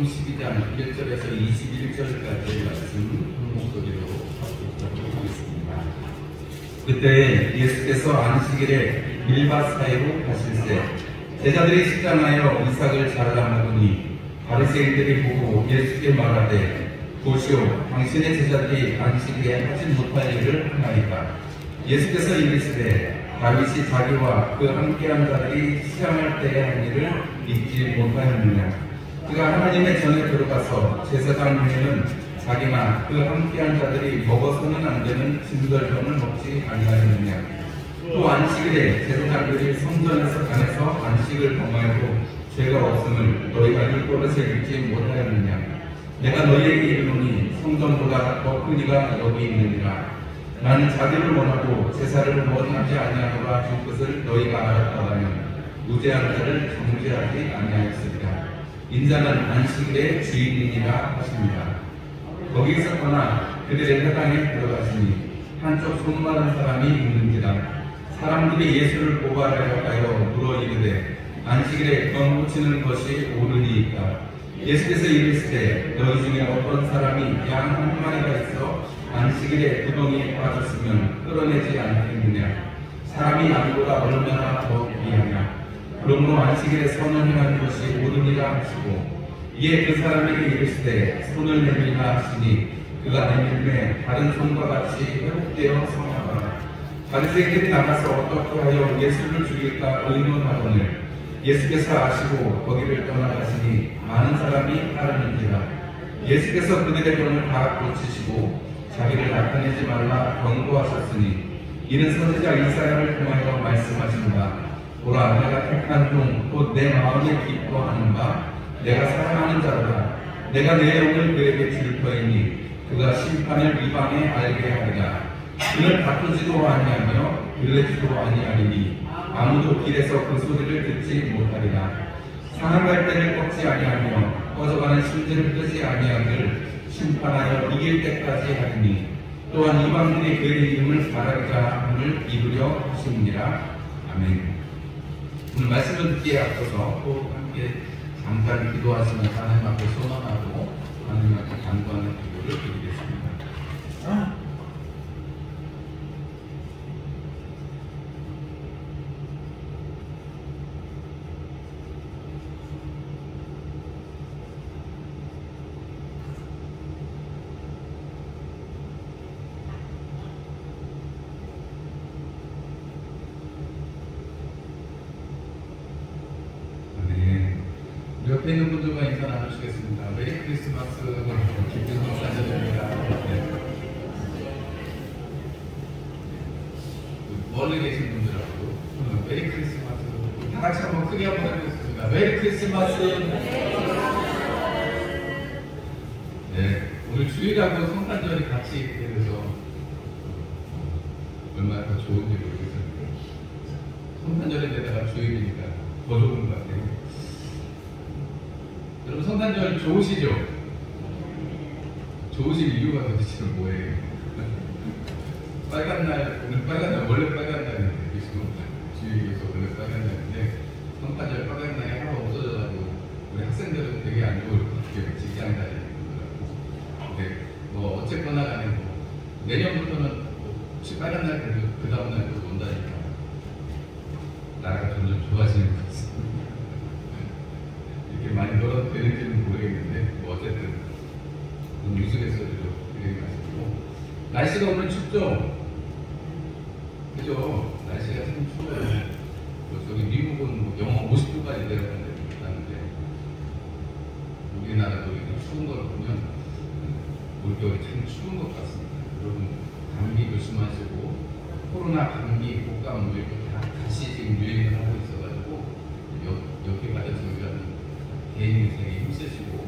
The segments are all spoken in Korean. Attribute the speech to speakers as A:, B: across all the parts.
A: 요한복음 12장 1절에서 21절까지의 말씀 목소리로 읽도록 하겠습니다. 그때 예수께서 안식일에 밀밭 사이로 가실새 제자들이 식당하여 이삭을 자르라 하더니 바리새인들이 보고 예수께 말하되 보시오 당신의 제자들이 안식일에 하지 못할 일을 하나이다. 예수께서 이르시되 다윗이 자기와 그 함께한 자들이 시장할 때에 한 일을 잊지 못하였느냐. 그가 하나님의 전에 들어가서 제사장 중에는 자기나 그 함께한 자들이 먹어서는 안 되는 진설병을 먹지 아니하였느냐. 또 안식일에 제사장들이 성전에서 다녀서 안식을 범하여도 죄가 없음을 너희가 이 버릇을 잊지 못하였느냐. 내가 너희에게 이르노니 성전보다 더 큰 이가 여기 있느니라. 나는 자기를 원하고 제사를 원하지 아니하노라 한 것을 너희가 알았다면 무죄한 자를 정죄하지 아니하였으리라. 인자는 안식일의 주인이니라 하십니다. 거기서 떠나 그들의 회당에 들어가시니 한쪽 손 마른 사람이 있는지라. 사람들이 예수를 고발하려 하여 물어 이르되 안식일에 건 고치는 것이 옳으니이까. 예수께서 이르시되 너희 중에 어떤 사람이 양 한 마리가 있어 안식일에 구덩이에 빠졌으면 끌어내지 않겠느냐. 사람이 양보다 얼마나 더 귀하냐. 그러므로 안식일에 선을 행하는 것이 옳으니라 하시고 이에 그 사람에게 이르시되 손을 내밀라 하시니 그가 내밀매 다른 손과 같이 회복되어 성하더라. 바리새인들이 나가서 어떻게 하여 예수를 죽일까 의논하거늘 예수께서 아시고 거기를 떠나가시니 많은 사람이 따르는지라. 예수께서 그들의 병을 다 고치시고 자기를 나타내지 말라 경고하셨으니 이는 선지자 이사야를 통하여 말씀하신다. 보라 내가 택한 종 곧 내 마음에 기뻐하는 바 내가 사랑하는 자로다. 내가 내 영을 그에게 줄 터이니 그가 심판을 이방에 알게 하리라. 그는 다투지도 아니하며 들레지도 아니하리니 아무도 길에서 그 소리를 듣지 못하리라. 상한 갈대를 꺾지 아니하며 꺼져가는 심지를 끄지 아니하기를 심판하여 이길 때까지 하리니 또한 이방인의 그의 이름을 바라리라 함을 이루려 하십니라. 아멘. 오늘 말씀을 듣기에 앞서서 또 함께 잠깐 기도하시면서 하나님 앞에 소망하고 하나님 앞에 간구하는 기도를 드리겠습니다. 옆에 있는 분들과 인사 나누시겠습니다. 메리 크리스마스 기쁜 성사절입니다. 네. 멀리 계신 분들하고 메리 크리스마스 다 같이 한번 크게 한번 해보겠습니다. 메리 크리스마스. 네, 오늘 주일하고 성탄절이 같이 있게 돼서 얼마나 더 좋은지 모르겠어요. 성탄절인데다가 주일이니까 더 좋은 것 같아요. 여러분 성탄절 좋으시죠? 좋으실 이유가 도대체 뭐예요? 빨간 날, 오늘 빨간 날, 원래 빨간 날인데 주일에서 원래 빨간 날인데 성탄절 빨간 날이 하나 없어져가지고 우리 학생들은 되게 안 좋을 것 같아요. 직장 다니는 분들하고. 근데 뭐 어쨌거나 간에 뭐 내년부터는 혹시 빨간 날 그래도 그 다음 날도 논다니까 나라가 점점 좋아지는 것 같습니다. 이렇게 많이 놀아도 되는지는 모르겠는데 뭐 어쨌든 뉴스에서도 이렇게 말씀드리고 날씨가 오늘 춥죠? 그죠? 날씨가 참 추워요. 저기 미국은 뭐 영하 50도까지 내려간다는데 우리나라도 이렇게 추운 걸 보면 올겨울이 참 추운 것 같습니다. 여러분 감기 조심하시고 코로나 감기 독감 뭐 이렇게 다시 지금 유행을 하고 있어가지고 여기 가서 저희가 개인이 되게 힘쓰시고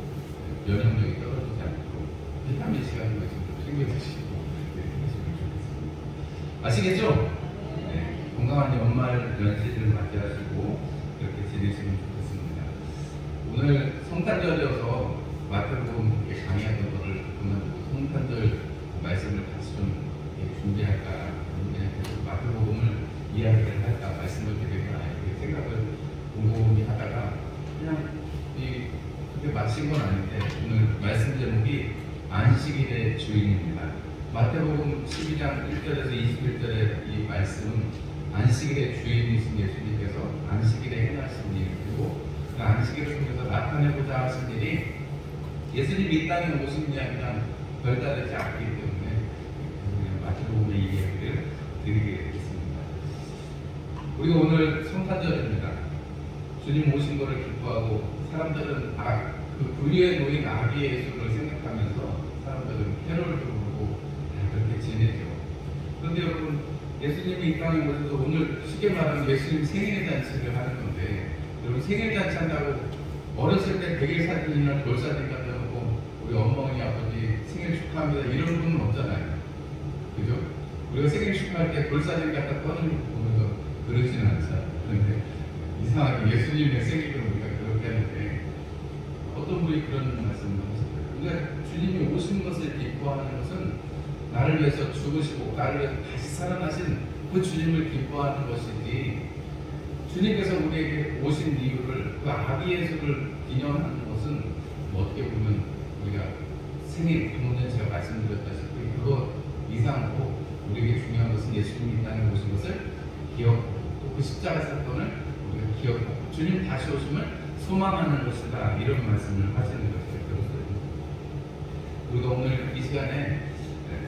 A: 면역력이 떨어지지 않고 비타민 C 같은 거 좀 챙겨 드시고 하시면 좋겠습니다. 아시겠죠? 네, 건강한 연말 연시를 맞이하시고 그렇게 지내시면 좋겠습니다. 오늘 성탄절이어서 마태복음 강의하던 것을 그만두고 성탄절 말씀을 다시 좀 준비할까 그냥 계속 마태복음을 이야기를 할까 말씀을 드릴까 이렇게 생각을 곰곰이 하다가 그냥 그렇게 마친 건 아닌데 오늘 말씀 제목이 안식일의 주인입니다. 마태복음 12장 1절에서 21절의 이 말씀은 안식일의 주인이신 예수님께서 안식일에 행하신 일, 그리고 그 안식일을 통해서 나타내고자 하신 일이 예수님이 이 땅에 오신 이야기랑 별다르지 않기 때문에 마태복음의 이 이야기를 드리겠습니다. 우리가 오늘 성탄절입니다. 주님 오신 것을 기뻐하고 사람들은 그 불의에 놓인 아기 예수를 생각하면서 사람들은 캐롤도 부르고 그렇게 지내죠. 그런데 여러분, 예수님이 이 땅에 오셔서 오늘 쉽게 말하면 예수님 생일 잔치를 하는 건데, 여러분 생일 잔치 한다고 어렸을 때 100일 사진이나 돌사진 갖다 놓고 우리 어머니 아버지 생일 축하합니다 이런 분은 없잖아요. 그죠? 우리가 생일 축하할 때 돌사진 갖다 꺼내보면서 그러지는 않잖아요. 그런데 이상하게 예수님의 생일을 우리가 그렇게 하는데 어떤 분이 그런 말씀을 하셨어요. 그러니까 주님이 오신 것을 기뻐하는 것은 나를 위해서 죽으시고 나를 위해서 다시 살아나신 그 주님을 기뻐하는 것이지, 주님께서 우리에게 오신 이유를 그 아기 예수를 기념하는 것은 어떻게 보면 우리가 생일, 방금 제가 말씀드렸다시피 그거 이상으로 우리에게 중요한 것은 예수님이 이 땅에 오신 것을 기억하고 또 그 십자가 사건을 우리가 기억하고 주님 다시 오심을 소망하는 것이다, 이런 말씀을 하시는 것을 들었어요. 우리가 오늘 이 시간에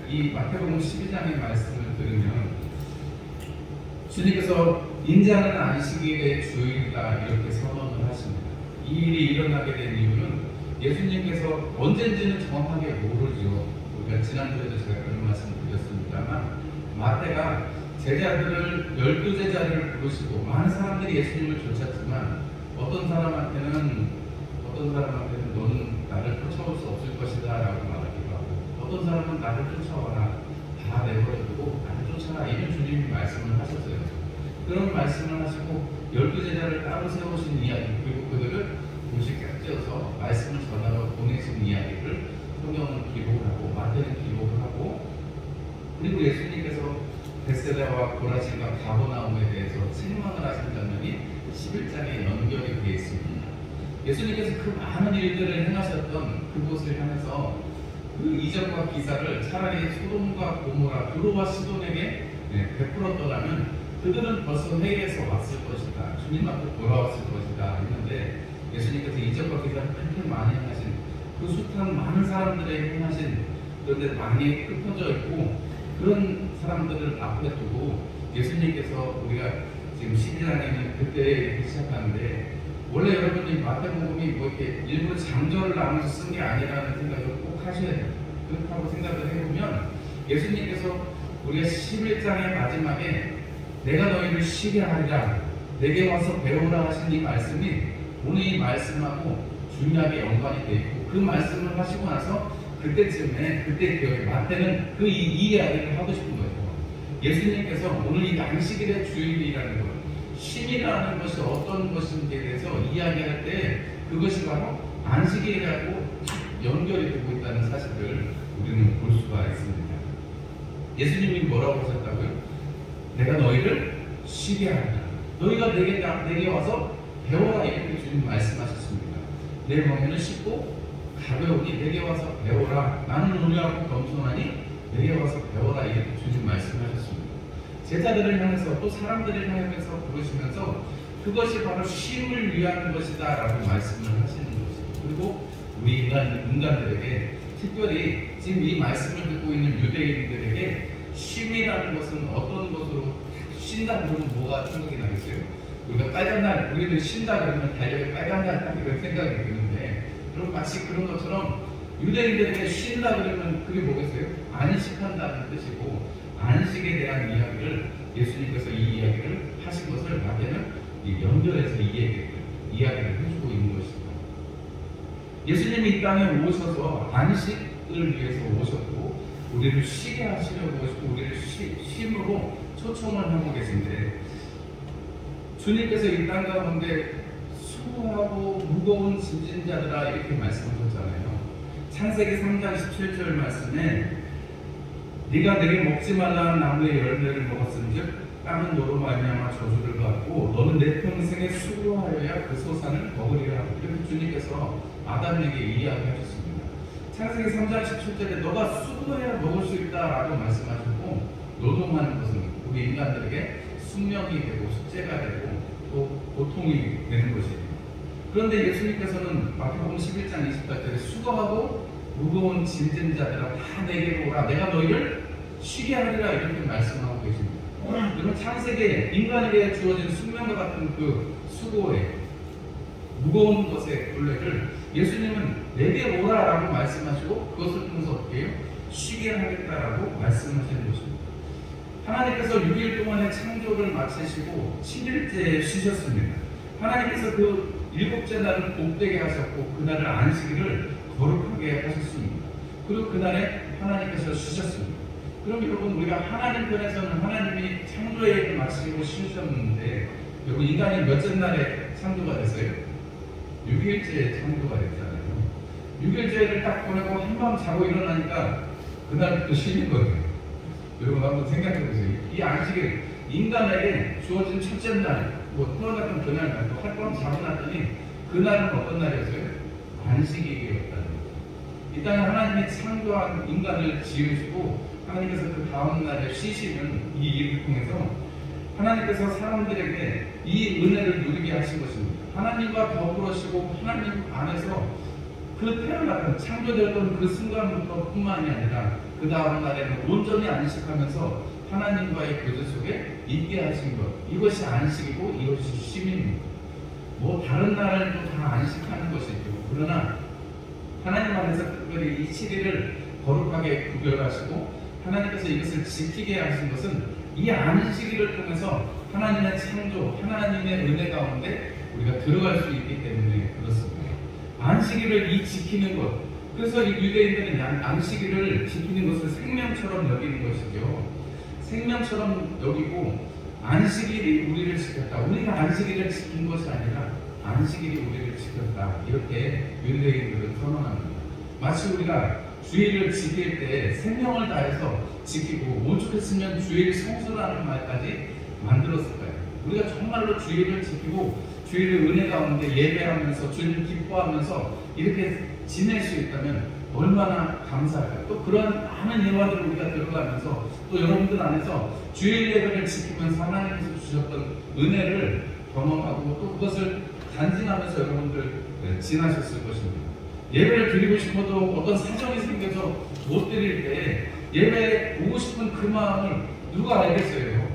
A: 이 마태복음 12장의 말씀을 들으면 주님께서 인자는 안식일의 주일이다 이렇게 선언을 하십니다. 이 일이 일어나게 된 이유는 예수님께서 언젠지는 정확하게 모르죠. 우리가 지난주에도 제가 그런 말씀을 드렸습니다만, 마태가 제자들을 12제자를 부르시고 많은 사람들이 예수님을 쫓았지만 어떤 사람한테는 너는 나를 쫓아올 수 없을 것이다 라고 말하기도 하고, 어떤 사람은 나를 쫓아와라, 다 내버려두고 나를 쫓아라, 이런 주님이 말씀을 하셨어요. 그런 말씀을 하시고 12제자를 따로 세우신 이야기, 그리고 그들을 도시 깍지어서 말씀을 전하러 보내신 이야기를 성경은 기록을 하고 마태는 기록을 하고, 그리고 예수님께서 벳세다와 고라신과 가버나움에 대해서 책망을 하신 장면이 11장에 연결이 되어 있습니다. 예수님께서 그 많은 일들을 행하셨던 그곳을 향해서 그 이적과 기사를 차라리 소돔과 고모라, 두로와 시돈에게 베풀었더라면 그들은 벌써 회개해서 왔을 것이다, 주님 앞에 돌아왔을 것이다 했는데, 예수님께서 이적과 기사를 그렇게 많이 행하신 그 숱한 많은 사람들에게 행하신, 그런데 많이 흩어져 있고 그런 사람들을 앞에 두고 예수님께서, 우리가 지금 12장에는 그때 이렇게 시작하는데, 원래 여러분이 마태복음이 뭐 이렇게 일부러 장절을 나눠서 쓴 게 아니라는 생각을 꼭 하셔야 돼요. 그렇다고 생각을 해보면 예수님께서 우리가 11장의 마지막에 내가 너희를 쉬게 하리라, 내게 와서 배우라 하신 이 말씀이 오늘 이 말씀하고 중요하게 연관이 되어 있고, 그 말씀을 하시고 나서 그때 기억에 마태는 이 이야기를 하고 싶은 거죠. 예수님께서 오늘 이 안식일의 주일이라는 것, 쉼이라는 것이 어떤 것인지에 대해서 이야기할 때 그것이 바로 안식일이라고 연결이 되고 있다는 사실을 우리는 볼 수가 있습니다. 예수님이 뭐라고 하셨다고요? 내가 너희를 쉬게 하리라, 너희가 내게 와서 배워라, 이렇게 주님 말씀하셨습니다. 내 멍에는 쉽고 가벼우니 내게 와서 배워라, 나는 온유하고 겸손하니 내게 와서 배워라, 이렇게 주님 말씀하셨습니다. 제자들을 향해서 또 사람들을 향해서 부르시면서 그것이 바로 쉼을 위한 것이다 라고 말씀을 하시는 것입니다. 그리고 우리 인간들에게, 특별히 지금 이 말씀을 듣고 있는 유대인들에게 쉼이라는 것은 어떤 것으로, 쉰다 그러면 뭐가 생각이 나겠어요? 우리가 빨간 날, 우리들 쉰다 그러면 달력에 빨간 날 딱 이런 생각이 드는데, 그럼 마치 그런 것처럼 유대인들에게 쉰다 그러면 그게 뭐겠어요? 안식한다는 뜻이고, 안식에 대한 이야기를 예수님께서 이 이야기를 하신 것을 마태는 연결해서 이야기를 해주고 있는 것입니다. 예수님이 이 땅에 오셔서 안식을 위해서 오셨고 우리를 쉬게 하시려고 오시고 우리를 쉼으로 초청을 하고 계신데, 주님께서 이 땅 가운데 수고하고 무거운 짐진 자들아 이렇게 말씀하셨잖아요. 창세기 3장 17절 말씀에 네가 내게 먹지 말라는 나무의 열매를 먹었은즉 땅은 너로 말미암아 저주를 받고 너는 내 평생에 수고하여야 그 소산을 먹으리라, 이렇게 그것을 주님께서 아담에게 이야기하셨습니다. 창세기 3장 17절에 너가 수고해야 먹을 수 있다라고 말씀하셨고, 노동하는 것은 우리 인간들에게 숙명이 되고 숙제가 되고 또 고통이 되는 것입니다. 그런데 예수님께서는 마태복음 11장 28절에 수고하고 무거운 짐진 자들아 다 내게로 오라, 내가 너희를 쉬게 하리라, 이렇게 말씀하고 계십니다. 여러분, 창세기에 인간에게 주어진 숙명과 같은 그 수고의 무거운 것의 굴레를 예수님은 내게 오라라고 말씀하시고, 그것을 통해서 어떻게 해요? 쉬게 하겠다라고 말씀하시는 것입니다. 하나님께서 6일 동안의 창조를 마치시고 7일째에 쉬셨습니다. 하나님께서 그 7째 날을 복되게 하셨고 그날을 안식일을 거룩하게 하셨습니다. 그리고 그날에 하나님께서 쉬셨습니다. 그럼 여러분, 우리가 하나님 편에서는 하나님이 창조의 일을 마치고 쉬셨는데, 여러분, 인간이 몇째 날에 창조가 됐어요? 6일째에 창조가 됐잖아요. 6일째를 딱 보내고 한밤 자고 일어나니까 그날부터 쉬는 거예요. 여러분, 한번 생각해 보세요. 이 안식일, 인간에게 주어진 첫째 날, 태어났던 그날, 또 하룻밤 자고 났더니 그날은 어떤 날이었어요? 안식일이었다는 거예요. 이 땅에 하나님이 창조한 인간을 지으시고 하나님께서 그 다음 날에 쉬시는 이 일을 통해서 하나님께서 사람들에게 이 은혜를 누리게 하신 것입니다. 하나님과 더불어시고 하나님 안에서 그 태어났던, 창조되었던 그 순간부터 뿐만이 아니라 그 다음 날에는 온전히 안식하면서 하나님과의 교제 속에 있게 하신 것, 이것이 안식이고 이것이 쉼입니다. 뭐 다른 날은 또 다 안식하는 것이죠. 그러나 하나님 안에서 특별히 이 7일을 거룩하게 구별하시고 하나님께서 이것을 지키게 하신 것은 이 안식일을 통해서 하나님의 창조, 하나님의 은혜 가운데 우리가 들어갈 수 있기 때문에 그렇습니다. 안식일을 이 지키는 것, 그래서 이 유대인들은 안식일을 지키는 것을 생명처럼 여기는 것이죠. 생명처럼 여기고 안식일이 우리를 지켰다, 우리가 안식일을 지킨 것이 아니라 안식일이 우리를 지켰다, 이렇게 유대인들은 선언합니다. 마치 우리가 주일을 지킬 때 생명을 다해서 지키고 오죽했으면 주일 성수라는 말까지 만들었을 거예요. 우리가 정말로 주일을 지키고 주일을 은혜 가운데 예배하면서 주님을 기뻐하면서 이렇게 지낼 수 있다면 얼마나 감사할까요? 또 그런 많은 예화들을 우리가 들어가면서 또 여러분들 안에서 주일 예배를 지키면서 하나님께서 주셨던 은혜를 경험하고 또 그것을 간증하면서 여러분들 지나셨을 것입니다. 예배를 드리고 싶어도 어떤 사정이 생겨서 못 드릴 때 예배 오고 싶은 그 마음을 누가 알겠어요?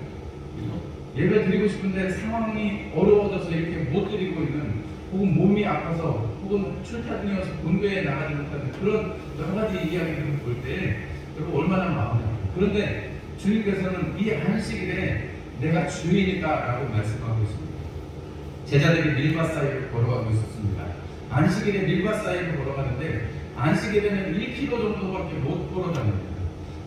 A: 예배 드리고 싶은데 상황이 어려워져서 이렇게 못 드리고 있는, 혹은 몸이 아파서, 혹은 출타중이어서 본교에 나가지 못하는 그런 여러 가지 이야기들을 볼 때 여러분 얼마나 마음이 아파요. 그런데 주님께서는 이 안식일에 내가 주인이다 라고 말씀하고 있습니다. 제자들이 밀밭 사이를 걸어가고 있었습니다. 안식일에 밀밭 사이를 걸어가는데 안식일에는 1km 정도밖에 못 걸어다닙니다.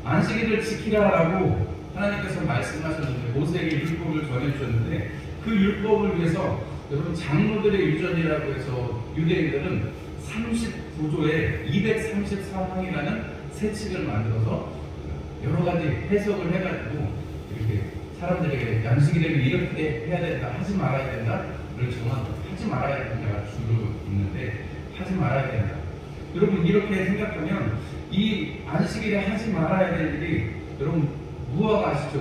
A: 안식일을 지키라라고 하나님께서 말씀하셨는데, 모세에게 율법을 전해주셨는데 그 율법을 위해서 여러분 장로들의 유전이라고 해서 유대인들은 39조에 234항이라는 세칙을 만들어서 여러 가지 해석을 해가지고 이렇게 사람들에게 안식일에는 이렇게 해야 된다, 하지 말아야 된다를 정하고, 하지 말아야 된다가 주로 있는데 하지 말아야 된다. 여러분, 이렇게 생각하면 이 안식일에 하지 말아야 될 일이, 여러분 무화과 아시죠?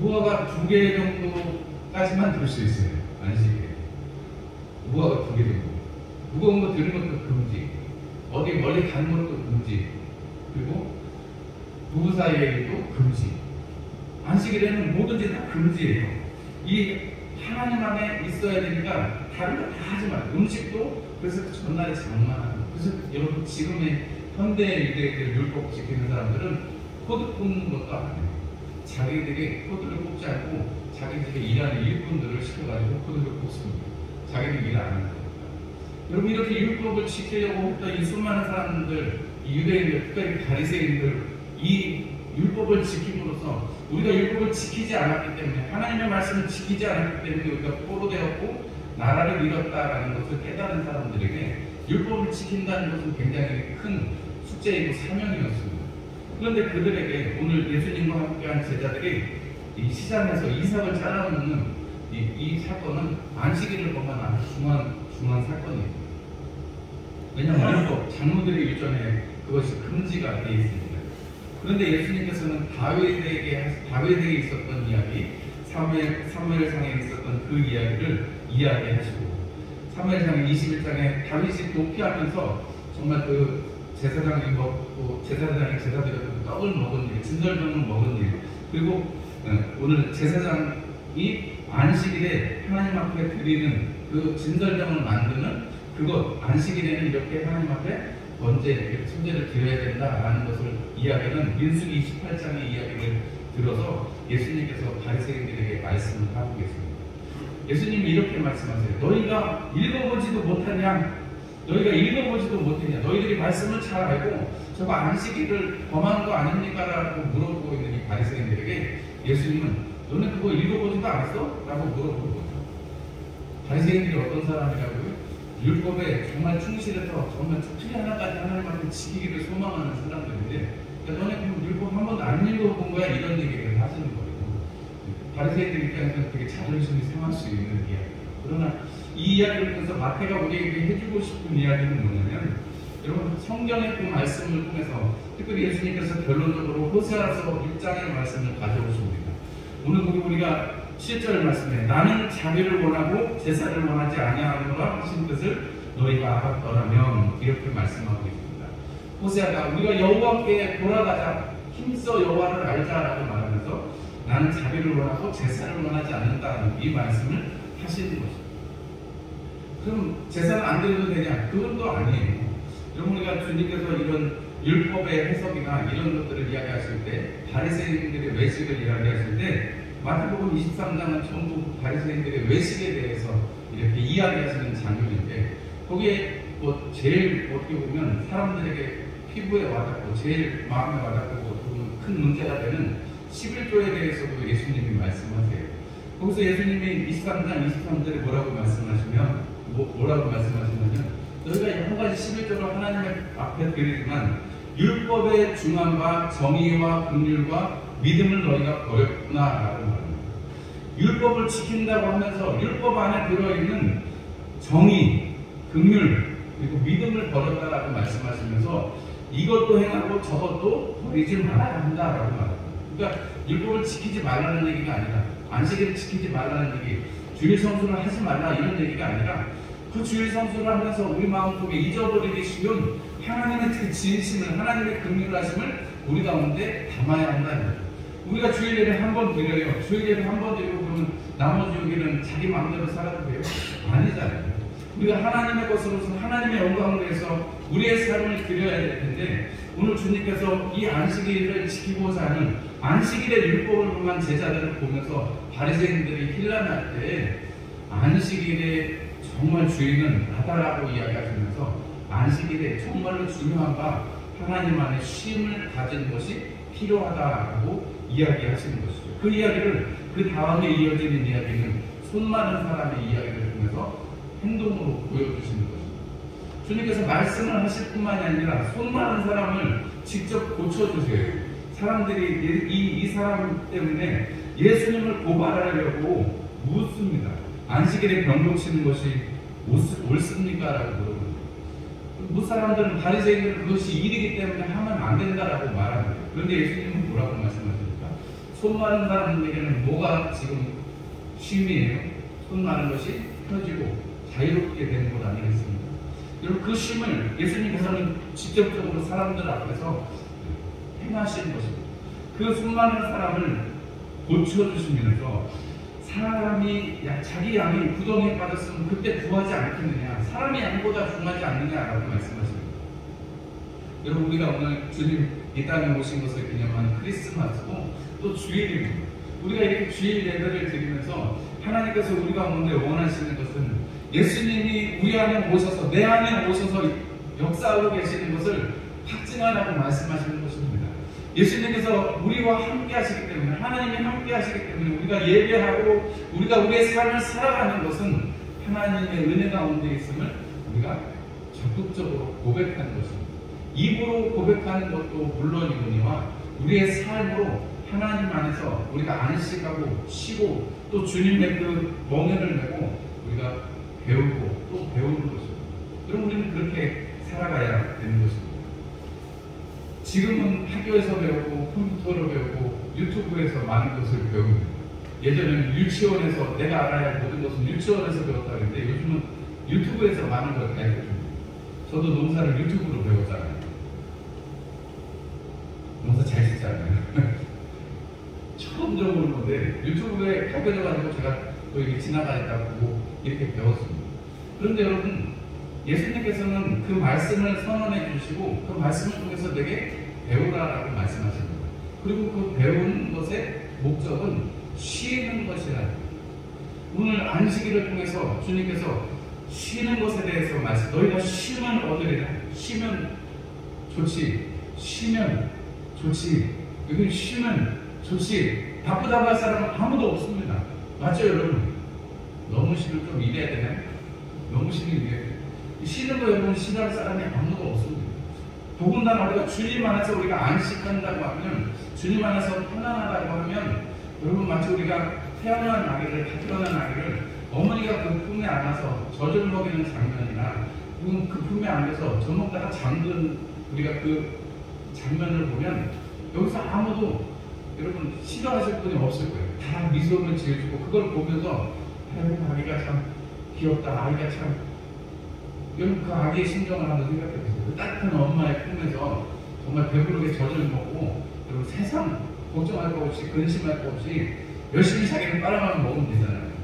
A: 무화과 2개 정도까지만 들 수 있어요. 안식일에 무화과 2개 정도. 무거운 거 드는 것도 금지, 어디 멀리 가는 것도 금지, 그리고 부부 사이의 일도 금지. 안식일에는 뭐든지 다 금지예요. 이 하나님 안에 있어야 되니까 다른 거 다 하지 말아요. 음식도 그래서 전날에 장만하고. 그래서 여러분, 지금의 현대 유대인들 율법 지키는 사람들은 코드 뽑는 것도 안 해요. 자기들이 코드를 뽑지 않고 자기들이 일하는 일꾼들을 시켜가지고 코드를 뽑습니다. 자기는 일 안 하는 거니까. 여러분, 이렇게 율법을 지키려고 했던 이 수많은 사람들, 이 유대인들, 특별히 바리새인들, 이 율법을 지킴으로써 우리가 율법을 지키지 않았기 때문에, 하나님의 말씀을 지키지 않았기 때문에 우리가 포로되었고 나라를 잃었다라는 것을 깨달은 사람들에게 율법을 지킨다는 것은 굉장히 큰 숙제이고 사명이었습니다. 그런데 그들에게 오늘 예수님과 함께한 제자들이 이 시장에서 이삭을 잘라먹는 이 사건은 안식일을 범한 아주 중요한 사건이에요. 왜냐하면 장로들이 일전에 그것이 금지가 되어 있습니다. 그런데 예수님께서는 다윗에게 있었던 이야기, 사무엘상에 있었던 그 이야기를 이야기하시고, 사무엘상 21장에 다윗이 도피하면서 정말 그 제사장이 먹고 제사드렸던 떡을 먹은 일, 진설병을 먹은 일, 그리고 오늘 제사장이 안식일에 하나님 앞에 드리는 그 진설병을 만드는 그것, 안식일에는 이렇게 하나님 앞에 번제, 순제를 드려야 된다라는 것을 이야기하는 민수기 28장의 이야기를 들어서 예수님께서 바리새인들에게 말씀을 하고 계십니다. 예수님이 이렇게 말씀하세요. 너희가 읽어보지도 못하냐? 너희들이 말씀을 잘 알고 저거 안식일을 범하는 거 아닙니까? 라고 물어보고 있는 이 바리새인들에게 예수님은 너네 그거 읽어보지도 않았어? 라고 물어보는 거죠. 바리새인들이 어떤 사람이라고요? 율법에 정말 충실해서 정말 틀 하나까지 하나님한테 지키기를 소망하는 사람들인데, 그러니까 너네 그럼 율법 한 번도 안 읽어본 거야? 이런 얘기를 하시는 거예요. 바리새인들 입장에서는 되게 자존심이 상할 수 있는 이야기예요. 그러나 이 이야기를 통해서 마태가 우리에게 해주고 싶은 이야기는 뭐냐면, 여러분 성경의 그 말씀을 통해서 특별히 예수님께서 결론적으로 호세아서 6장의 말씀을 가져오십니다. 오늘 우리가 7절 말씀에 나는 자비를 원하고 제사를 원하지 아니하노라 하신 뜻을 너희가 알았더라면 이렇게 말씀하고 있습니다. 호세아가 우리가 여호와께 돌아가자, 힘써 여호와를 알자라고 말하면서 나는 자비를 원하고 제사를 원하지 않는다는 이 말씀을 하시는 것입니다. 그럼 제사는 안 드려도 되냐? 그건 또 아니에요. 여러분 우리가 주님께서 이런 율법의 해석이나 이런 것들을 이야기하실 때, 바리새인들의 외식을 이야기하실 때 마태복음 23장은 전부 바리새인들의 외식에 대해서 이렇게 이야기하시는 장면인데, 거기에 뭐 제일 어떻게 보면 사람들에게 피부에 와닿고 제일 마음에 와닿고 큰 문제가 되는 11조에 대해서도 예수님이 말씀하세요. 거기서 예수님이 23장 23절에 뭐라고 말씀하시냐면 너희가 여러 가지 11조를 하나님의 앞에 드리지만 율법에 중한 바 정의와 긍휼과 믿음을 너희가 버렸구나 라고 말합니다. 율법을 지킨다고 하면서 율법 안에 들어있는 정의, 긍휼, 그리고 믿음을 버렸다라고 말씀하시면서 이것도 행하고 저것도 버리지 말아야 한다라고 말합니다. 그러니까 율법을 지키지 말라는 얘기가 아니라, 안식일을 지키지 말라는 얘기, 주일 성수를 하지 말라 이런 얘기가 아니라, 그 주일 성수를 하면서 우리 마음속에 잊어버리기 쉬운 하나님의 그 진심을, 하나님의 긍휼하심을 우리 가운데 담아야 한다. 우리가 주일 예배 한 번 드려요. 주일 예배 한 번 드리고 그러면 나머지 여기는 자기 마음대로 살아도 돼요? 아니잖아요. 우리가 하나님의 것으로서 하나님의 영광을 위해서 우리의 삶을 드려야 될 텐데, 오늘 주님께서 이 안식일을 지키고자 하는 안식일의 율법을 범한 제자들을 보면서 바리새인들이 힐난할 때 안식일의 정말 주인은 나다라고 이야기하시면서 안식일에 정말로 중요한 바 하나님 안에 쉼을 가진 것이 필요하다고 이야기하시는 것이죠. 그 이야기를, 그 다음에 이어지는 이야기는 손 많은 사람의 이야기를 통해서 행동으로 보여주시는 것입니다. 주님께서 말씀을 하실 뿐만이 아니라 손 많은 사람을 직접 고쳐주세요. 사람들이 이 사람 때문에 예수님을 고발하려고 묻습니다. 안식일에 병 고치는 것이 옳습니까? 라고 물어봅니다. 그 사람들은 바리새인들은 그것이 일이기 때문에 하면 안 된다라고 말합니다. 그런데 예수님은 뭐라고 말씀하십니까? 손 많은 사람에게는 뭐가 지금 쉼이에요? 손 많은 것이 펴지고 자유롭게 되는 것 아니겠습니까? 여러분 그 쉼을 예수님께서는 직접적으로 사람들 앞에서 행하신 것입니다. 그 손 많은 사람을 고쳐주시면서 사람이 자기 양이 구덩이에 빠졌으면 그때 구하지 않겠느냐, 사람이 양보다 중하지 않느냐라고 말씀하십니다. 여러분 우리가 오늘 주님 이 땅에 오신 것을 기념하는 크리스마스고 또 주일입니다. 우리가 이렇게 주일 예배를 드리면서 하나님께서 우리 가운데 원하시는 것은 예수님이 우리 안에 오셔서, 내 안에 오셔서 역사하고 계시는 것을 확증하라고 말씀하시는 것입니다. 예수님께서 우리와 함께 하시기 때문에, 하나님이 함께 하시기 때문에 우리가 예배하고 우리가 우리의 삶을 살아가는 것은 하나님의 은혜 가운데 있음을 우리가 적극적으로 고백하는 것입니다. 입으로 고백하는 것도 물론이거니와 우리의 삶으로 하나님 안에서 우리가 안식하고 쉬고 또 주님의 그 멍에를 메고 우리가 배우고 또 배우는 것입니다. 그럼 우리는 그렇게 살아가야 되는 것입니다. 지금은 학교에서 배우고 컴퓨터로 배우고 유튜브에서 많은 것을 배웁니다. 예전에는 유치원에서 내가 알아야 할 모든 것은 유치원에서 배웠다 그랬는데 요즘은 유튜브에서 많은 걸 가르쳐줍니다. 저도 농사를 유튜브로 배웠잖아요. 농사 잘 짓잖아요. 처음 배우는 건데 유튜브에 가르쳐가지고 제가 또 이렇게 지나가니까 보고 이렇게 배웠습니다. 그런데 여러분, 예수님께서는 그 말씀을 선언해 주시고 그 말씀을 통해서 내게 배우라라고 말씀하십니다. 그리고 그 배우는 것의 목적은 쉬는 것이라. 오늘 안식일을 통해서 주님께서 쉬는 것에 대해서 말씀, 너희가 쉬면 얻으리라. 쉬면 좋지, 쉬면 좋지, 여기 쉬면 좋지. 바쁘다고 할 사람은 아무도 없습니다. 맞죠 여러분? 너무 쉬면 좀 일해야 되나요? 너무 쉬면 일해야 돼요. 쉬는 거 여러분 싫어할 사람이 아무도 없습니다. 더군다나 우리가 주님 안에서 우리가 안식한다고 하면, 주님 안에서 편안하다고 하면, 여러분 마치 우리가 태어난 아기를, 다 태어난 아기를 어머니가 그 품에 안아서 젖을 먹이는 장면이나 혹은 그 품에 안에서 젖 먹다가 잠든 우리가 그 장면을 보면 여기서 아무도 여러분 싫어하실 분이 없을 거예요. 다 미소를 지어주고 그걸 보면서 아이고 아기가 참 귀엽다, 아이가 참, 여러분 그 아기의 심정을 한번 생각해 보세요. 그 따뜻한 엄마의 품에서 정말 배부르게 젖을 먹고 그리고 세상 걱정할 거 없이 근심할 거 없이 열심히 자기는 빨아만 먹으면 되잖아요.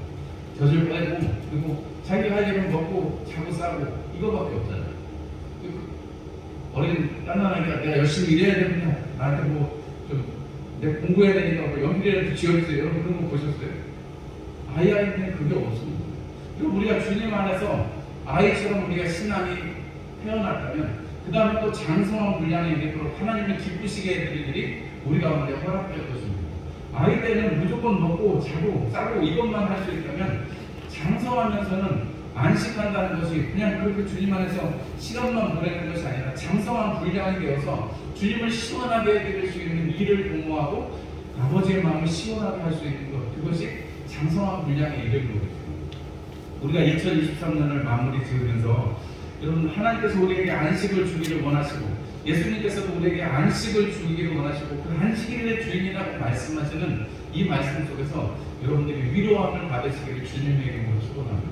A: 젖을 빼고 그리고 자기가 할 일은 먹고 자고 싸고 이거밖에 없잖아요. 어린 딴딴하니까 내가 열심히 일해야 됩니다. 나한테 뭐 좀 내가 공부해야 되니까 뭐 연필이라도 지어주세요. 여러분 그런 거 보셨어요? 아이한테는 그게 없습니다. 그리고 우리가 주님 안에서 아이처럼 우리가 신앙이 태어났다면 그 다음에 또 장성한 분량의 일으로 하나님을 기쁘시게 해드릴 일이 우리 가운데 허락될 것입니다. 아이 때는 무조건 먹고 자고 싸고 이것만 할 수 있다면 장성하면서는 안식한다는 것이 그냥 그렇게 주님 안에서 시간만 보내는 것이 아니라 장성한 분량이 되어서 주님을 시원하게 해드릴 수 있는 일을 공모하고 아버지의 마음을 시원하게 할 수 있는 것, 그것이 장성한 분량에 이르는 거죠. 우리가 2023년을 마무리 지으면서 여러분 하나님께서 우리에게 안식을 주기를 원하시고 예수님께서도 우리에게 안식을 주기를 원하시고 그 안식일의 주인이라고 말씀하시는 이 말씀 속에서 여러분들이 위로함을 받으시기를 주님의 이름으로 축원합니다.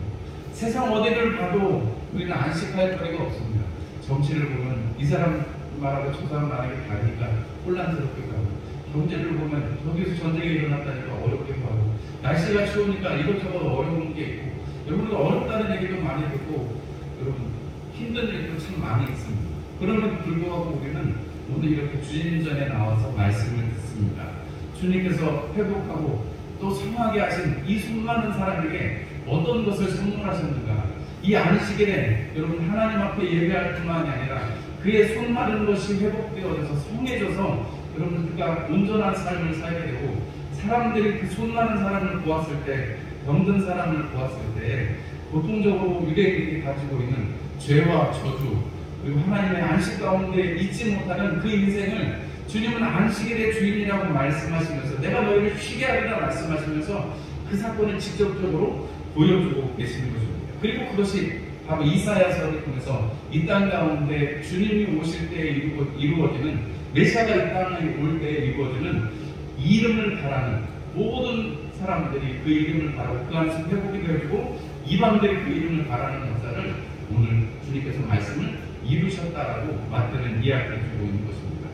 A: 세상 어디를 봐도 우리는 안식할 거리가 없습니다. 정치를 보면 이 사람 말하고 저 사람 말하기 다르니까 혼란스럽기도 하고, 경제를 보면 저기서 전쟁이 일어났다니까 어렵기도 하고, 날씨가 추우니까 이것저것 어려운 게 있고, 여러분들 어렵다는 얘기도 많이 듣고 여러분 힘든 일도 참 많이 있습니다. 그럼에도 불구하고 우리는 오늘 이렇게 주님 전에 나와서 말씀을 듣습니다. 주님께서 회복하고 또 성하게 하신 이 수많은 사람에게 어떤 것을 선물하셨는가. 이 안식일에 여러분 하나님 앞에 예배할 뿐만이 아니라 그의 손 마른 것이 회복되어져서 성해져서 여러분 그가 온전한 삶을 살게 되고, 사람들이 그 손 마른 사람을 보았을 때, 병든 사람을 보았을 때 보통적으로 유대인들이 가지고 있는 죄와 저주 그리고 하나님의 안식 가운데 잊지 못하는 그 인생을 주님은 안식일의 주인이라고 말씀하시면서 내가 너희를 쉬게 하리라 말씀하시면서 그 사건을 직접적으로 보여주고 계시는 것입니다. 그리고 그것이 바로 이사야서를 통해서 이 땅 가운데 주님이 오실 때 이루어지는, 메시아가 이 땅에 올 때 이루어지는 이름을 바라는 모든 사람들이 그 이름을 바라고 그 안에서 회복이 되어지고 이방들이 그 이름을 바라는 역사를 오늘 주님께서 말씀을 이루셨다라고 맞드는 이야기를 주고 있는 것입니다.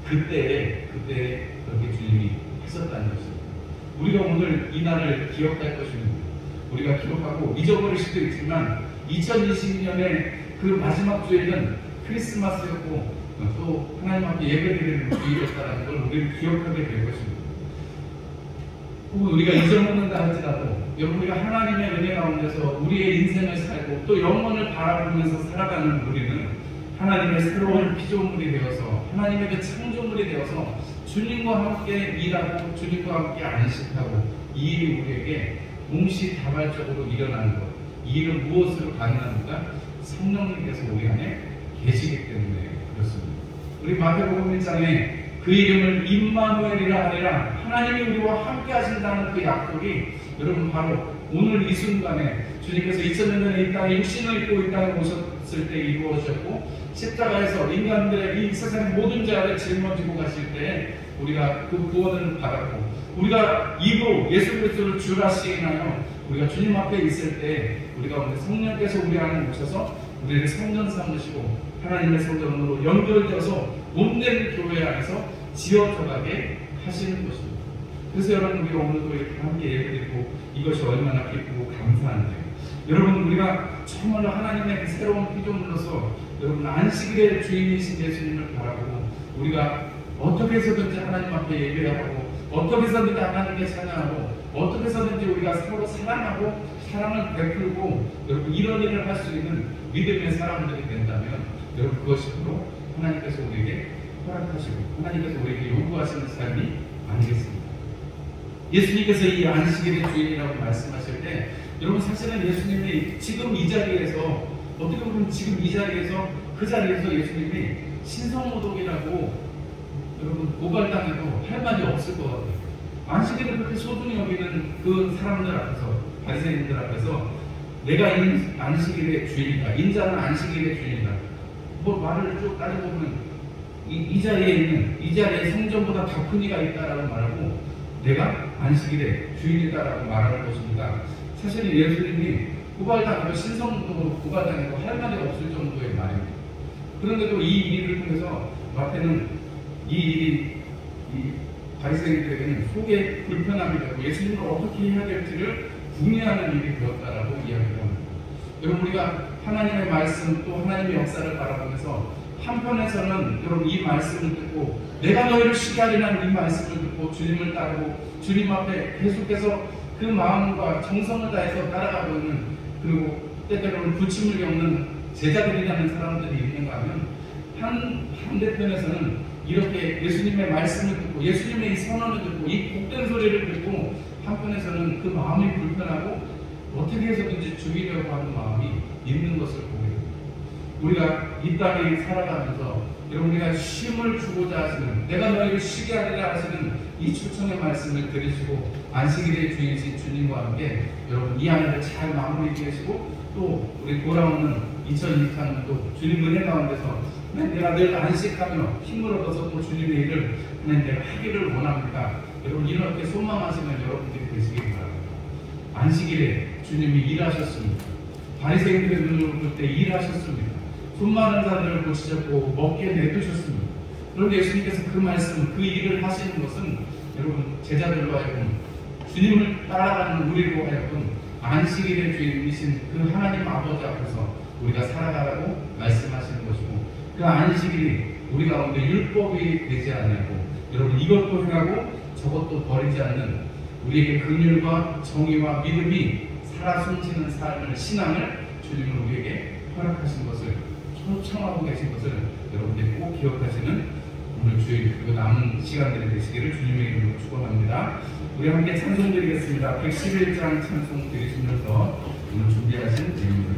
A: 그때 그렇게 주님이 하셨다는 것입니다. 우리가 오늘 이 날을 기억할 것입니다. 우리가 기록하고 잊어버릴 수도 있지만 2022년의 그 마지막 주일은 크리스마스였고 또 하나님 앞에 예배드리는 주일이었다는 걸 우리는 기억하게 될 것입니다. 혹은 우리가 잊어먹는다 할지라도 여러분 우리가 하나님의 은혜 가운데서 우리의 인생을 살고 또 영혼을 바라보면서 살아가는 우리는 하나님의 새로운 피조물이 되어서 하나님의 그 창조물이 되어서 주님과 함께 일하고 주님과 함께 안식하고 이 일이 우리에게 동시다발적으로 일어나는 것, 이 일은 무엇으로 가능합니까? 성령님께서 우리 안에 계시기 때문에 그렇습니다. 우리 마태복음 1장에
B: 그 이름을 임마누엘이라 하리라. 하나님이 우리와 함께 하신다는 그 약속이 여러분 바로 오늘 이 순간에 주님께서 2000년 전에 이 땅에 육신을 입고 이 땅에 오셨을 때 이루어졌고 십자가에서 인간들의 이 세상의 모든 죄를 짊어지고 가실 때 우리가 그 구원을 받았고 우리가 입으로 예수 그리스도를 주라 시인하여 우리가 주님 앞에 있을 때 우리가 오늘 성령께서 우리 안에 오셔서 우리를 성전 삼으시고 하나님의 성전으로 연결되어서 몸된 교회 안에서 지어져가게 하시는 것입니다. 그래서 여러분 우리가 오늘도 이렇게 함께 예배드리고 이것이 얼마나 기쁘고 감사한데요. 여러분 우리가 정말로 하나님의 새로운 피조물로서 여러분 안식일의 주인이신 예수님을 바라보고 우리가 어떻게 해서든지 하나님 앞에 예배하고 어떻게 해서든지 하나님께 찬양하고 어떻게 해서든지 우리가 서로 사랑하고 사랑을 베풀고 여러분 이런 일을 할 수 있는 믿음의 사람들이 된다면 여러분 그것이 바로 하나님께서 우리에게 허락하시고 하나님께서 우리에게 요구하시는 삶이 아니겠습니까? 예수님께서 이 안식일의 주인이라고 말씀하실 때 여러분 사실은 예수님이 지금 이 자리에서 어떻게 보면 지금 이 자리에서 그 자리에서 예수님이 신성모독이라고 여러분 고발당해도 할 말이 없을 것 같아요. 안식일을 그렇게 소중히 여기는 그 사람들 앞에서 바리새인들 앞에서 내가 이 안식일의 주인이다. 인자는 안식일의 주인이다. 뭐 말을 쭉 따지고 보면 이 자리에 있는 이 자리에 성전보다 더 큰 이가 있다라고 말하고 내가 안식일의 주인이다라고 말하는 것입니다. 사실 예수님이 고발당하고 신성모독으로 고발당해도 할 말이 없을 정도의 말입니다. 그런데도 이 일을 통해서 마태는 이 일이 이 바리새인들에게는 속에 불편함이 되고 예수님을 어떻게 해야 될지를 궁리하는 일이 되었다라고 이야기를 합니다. 여러분 우리가 하나님의 말씀 또 하나님의 역사를 바라보면서 한편에서는 여러분 이 말씀을 듣고 내가 너희를 쉬게 하리라는 이 말씀을 듣고 주님을 따르고 주님 앞에 계속해서 그 마음과 정성을 다해서 따라가고 있는 그리고 때때로는 부침을 겪는 제자들이라는 사람들이 있는가 하면 반대편에서는 이렇게 예수님의 말씀을 듣고 예수님의 이 선언을 듣고 이 복된 소리를 듣고 한편에서는 그 마음이 불편하고 어떻게 해서든지 죽이려고 하는 마음이 있는 것을 보게 됩니다. 우리가 이 땅에 살아가면서 여러분 우리가 쉼을 주고자 하시는 내가 너희를 쉬게 하리라 하시는 이 초청의 말씀을 들으시고 안식일의 주인이신 주님과 함께 여러분 이 하늘을 잘 마무리 지으시고 또 우리 돌아오는 2024년도 주님 은혜 가운데서 내가 늘 안식하며 힘을 얻어서 또 주님의 일을 내가 하기를 원합니다. 여러분 이렇게 소망하시는 여러분들이 되시기 바랍니다. 안식일에 주님이 일하셨습니다. 바리새인들의 눈으로 볼 때 일하셨습니다. 수많은 자들을 고치셨고 먹게 내두셨습니다. 그런데 예수님께서 그 말씀, 그 일을 하시는 것은 여러분 제자들로 하여금 주님을 따라가는 우리로 하여금 안식일의 주인이신 그 하나님 아버지 앞에서 우리가 살아가라고 말씀하시는 것이고 그 안식일이 우리 가운데 율법이 되지 않고 여러분 이것도 행하고 저것도 버리지 않는 우리에게 긍휼과 정의와 믿음이 살아 숨쉬는 삶을 신앙을 주님은 우리에게 허락하신 것을 초청하고 계신 것을 여러분들이 꼭 기억하시는 오늘 주일 그리고 남은 시간들이 되시기를 주님의 이름으로 축원합니다. 우리 함께 찬송 드리겠습니다. 111장 찬송 드리시면서 오늘 준비하신 내용을